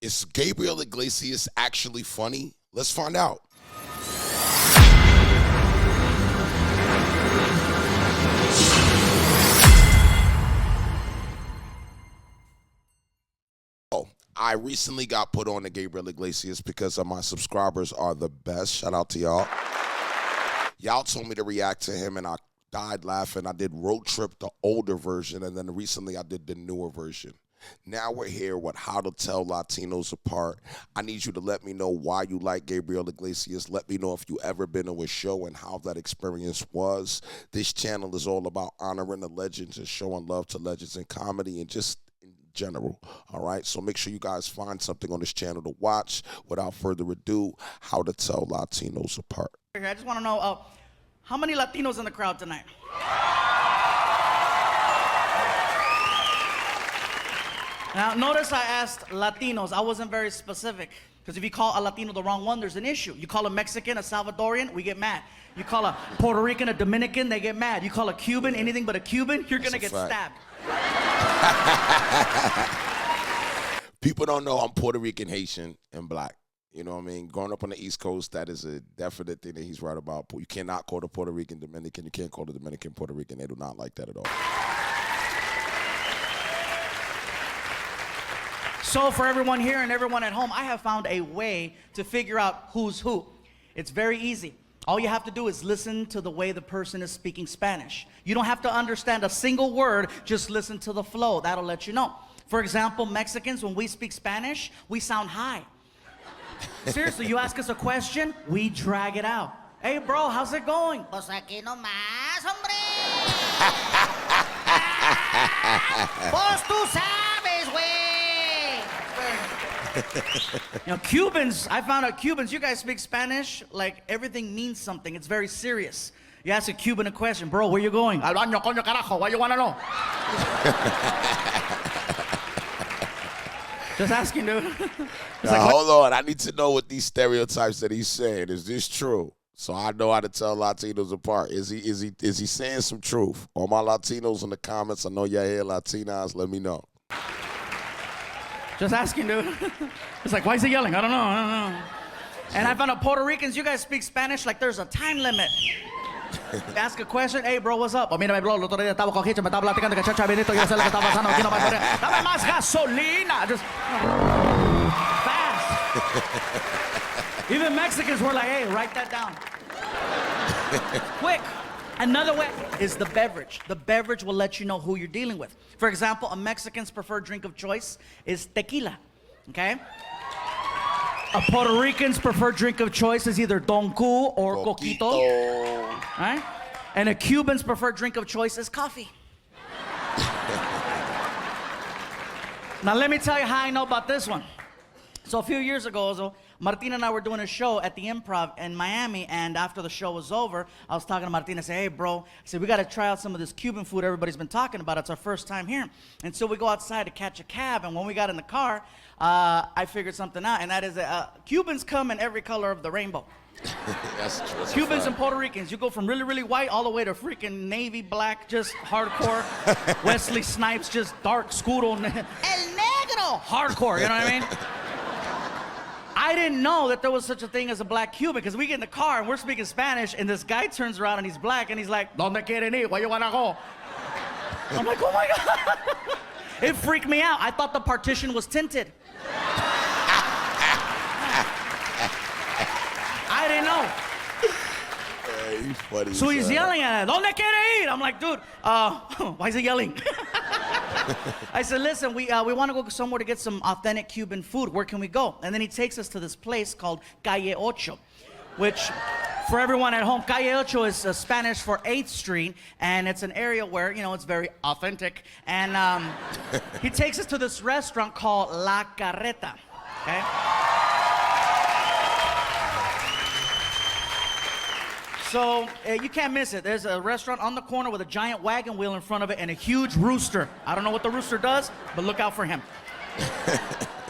Is Gabriel Iglesias actually funny? Let's find out. Oh, I recently got put on to Gabriel Iglesias because my subscribers are the best. Shout out to y'all. Y'all told me to react to him, and I died laughing. I did Road Trip, the older version, and then recently I did the newer version. Now we're here with how to tell Latinos apart. I need you to let me know why you like Gabriel Iglesias. Let me know if you ever been to a show and how that experience was. This channel is all about honoring the legends and showing love to legends in comedy and just in general. All right, so make sure you guys find something on this channel to watch. Without further ado, how to tell Latinos apart. I just want to know, how many Latinos in the crowd tonight? Now, notice I asked Latinos. I wasn't very specific. Because if you call a Latino the wrong one, there's an issue. You call a Mexican a Salvadorian, we get mad. You call a Puerto Rican a Dominican, they get mad. You call a Cuban anything but a Cuban, you're going to get stabbed. People don't know I'm Puerto Rican, Haitian, and black. You know what I mean? Growing up on the East Coast, that is a definite thing that he's right about. You cannot call the Puerto Rican Dominican. You can't call the Dominican Puerto Rican. They do not like that at all. So for everyone here and everyone at home, I have found a way to figure out who's who. It's very easy. All you have to do is listen to the way the person is speaking Spanish. You don't have to understand a single word, just listen to the flow. That'll let you know. For example, Mexicans, when we speak Spanish, we sound high. Seriously, you ask us a question, we drag it out. Hey bro, how's it going? Pues aquí nomás, hombre. Pues tú sabes, güey. You know, Cubans, I found out Cubans, you guys speak Spanish, like everything means something. It's very serious. You ask a Cuban a question, bro, where you going? Al baño, coño, carajo, why you wanna know? Just asking, dude. Now, like, hold on, I need to know what these stereotypes that he's saying. Is this true? So I know how to tell Latinos apart. Is he saying some truth? All my Latinos in the comments, I know y'all here Latinas, let me know. Just asking, dude. It's like, why is he yelling? I don't know. And I found out Puerto Ricans, you guys speak Spanish like there's a time limit. Ask a question, hey bro, what's up? Oh, mírame bro, el otro día estaba con Hitch, me estaba platicando que chacha Benito, yo sé lo que está pasando aquí, no me podría. Dame más gasolina. Just fast. Even Mexicans were like, hey, write that down. Quick. Another way is the beverage. The beverage will let you know who you're dealing with. For example, a Mexican's preferred drink of choice is tequila, okay? A Puerto Rican's preferred drink of choice is either Don Q or Coquito. Right? And a Cuban's preferred drink of choice is coffee. Now let me tell you how I know about this one. So a few years ago, Martina and I were doing a show at the Improv in Miami, and after the show was over, I was talking to Martina. I said, hey, bro, I said, we got to try out some of this Cuban food everybody's been talking about. It's our first time here. And so we go outside to catch a cab, and when we got in the car, I figured something out, and that is that Cubans come in every color of the rainbow. That's Cubans and Puerto Ricans, you go from really, really white all the way to freaking navy black, just hardcore. Wesley Snipes, just dark, scuro. El negro, hardcore, you know what I mean? I didn't know that there was such a thing as a black Cuban, because we get in the car and we're speaking Spanish, and this guy turns around and he's black, and he's like, ¿Dónde quieren ir? Where you wanna go? I'm like, oh my God. It freaked me out. I thought the partition was tinted. I didn't know. He's funny. So he's yelling at us, ¿Dónde quiere ir? I'm like, dude, why is he yelling? I said, listen, we want to go somewhere to get some authentic Cuban food. Where can we go? And then he takes us to this place called Calle Ocho, which, for everyone at home, Calle Ocho is Spanish for 8th Street, and it's an area where, you know, it's very authentic. And he takes us to this restaurant called La Carreta, okay? So you can't miss it. There's a restaurant on the corner with a giant wagon wheel in front of it and a huge rooster. I don't know what the rooster does, but look out for him.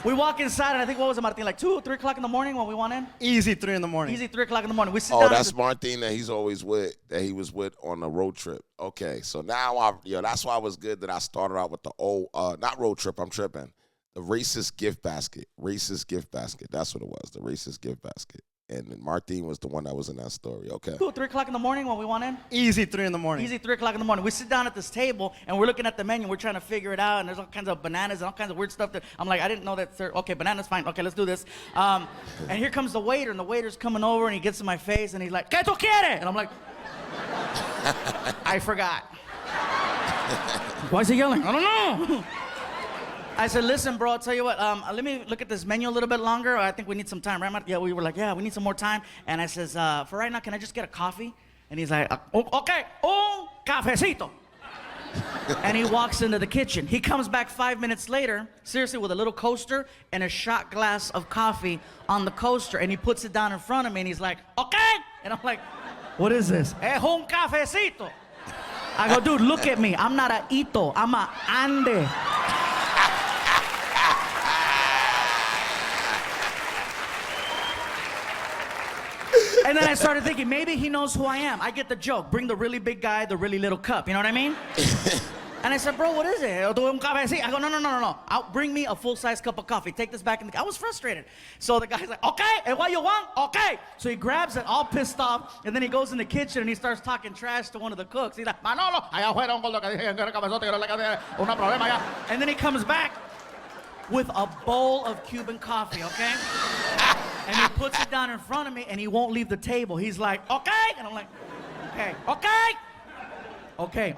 We walk inside, and I think, what was it, Martin? Like 2 or 3 o'clock in the morning when we went in? Easy 3 in the morning. Easy 3 o'clock in the morning. We sit down. Oh, that's Martin that he's always with, that he was with on the road trip. Okay, so now that's why it was good that I started out with the old, not road trip, I'm tripping. The racist gift basket. Racist gift basket. That's what it was. The racist gift basket. And Martine was the one that was in that story. Okay. Cool, 3 o'clock in the morning when we want in? Easy 3 in the morning. Easy 3 o'clock in the morning. We sit down at this table and we're looking at the menu. We're trying to figure it out, and there's all kinds of bananas and all kinds of weird stuff that I'm like, I didn't know that. Okay, bananas, fine. Okay, let's do this. And here comes the waiter, and the waiter's coming over and he gets in my face and he's like, ¿Qué tú quieres? And I'm like, I forgot. Why is he yelling? I don't know. I said, listen, bro, I'll tell you what, let me look at this menu a little bit longer. I think we need some time, right? Yeah, we were like, yeah, we need some more time. And I says, for right now, can I just get a coffee? And he's like, okay, un cafecito. And he walks into the kitchen. He comes back 5 minutes later, seriously, with a little coaster and a shot glass of coffee on the coaster. And he puts it down in front of me, and he's like, okay. And I'm like, what is this? Es un cafecito. I go, dude, look at me. I'm not a Ito. I'm a Ande. And then I started thinking, maybe he knows who I am. I get the joke. Bring the really big guy, the really little cup. You know what I mean? And I said, bro, what is it? I go, no. Bring me a full-size cup of coffee. Take this back in the... I was frustrated. So the guy's like, okay, and what you want? Okay. So he grabs it, all pissed off, and then he goes in the kitchen and he starts talking trash to one of the cooks. He's like, Manolo, allá afuera un gordo que dije que era cabezote, que no le queda una problema allá. And then he comes back with a bowl of Cuban coffee, okay? And he puts it down in front of me, and he won't leave the table. He's like, okay. And I'm like, okay.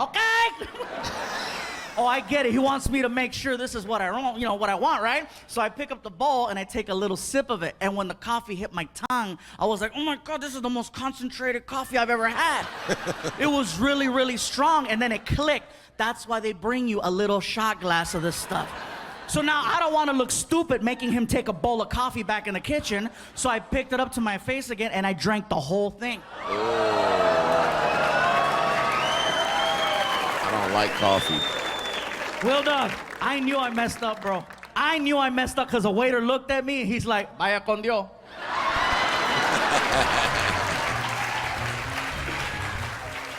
Oh, I get it. He wants me to make sure this is what I want, what I want, right? So I pick up the bowl, and I take a little sip of it. And when the coffee hit my tongue, I was like, oh, my God, this is the most concentrated coffee I've ever had. It was really, really strong. And then it clicked. That's why they bring you a little shot glass of this stuff. So now I don't want to look stupid making him take a bowl of coffee back in the kitchen. So I picked it up to my face again, and I drank the whole thing. I don't like coffee. Will Dog, I knew I messed up, bro. I knew I messed up because the waiter looked at me and he's like, vaya con Dios.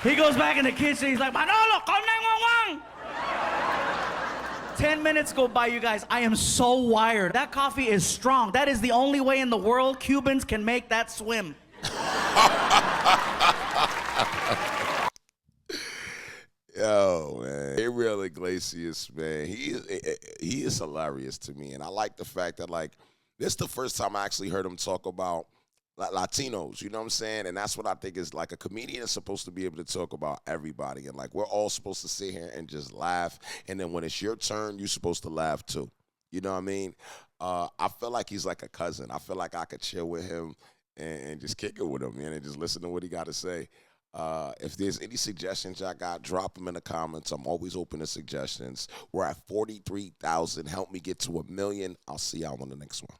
He goes back in the kitchen, he's like, Manolo, call 911. 10 minutes go by, you guys. I am so wired. That coffee is strong. That is the only way in the world Cubans can make that swim. Yo, man. Gabriel Iglesias, man, he is hilarious to me. And I like the fact that, like, this is the first time I actually heard him talk about Latinos, you know what I'm saying? And that's what I think is, like, a comedian is supposed to be able to talk about everybody. And, like, we're all supposed to sit here and just laugh. And then when it's your turn, you're supposed to laugh, too. You know what I mean? I feel like he's like a cousin. I feel like I could chill with him and just kick it with him, man, and just listen to what he got to say. If there's any suggestions y'all got, drop them in the comments. I'm always open to suggestions. We're at 43,000. Help me get to 1 million. I'll see y'all on the next one.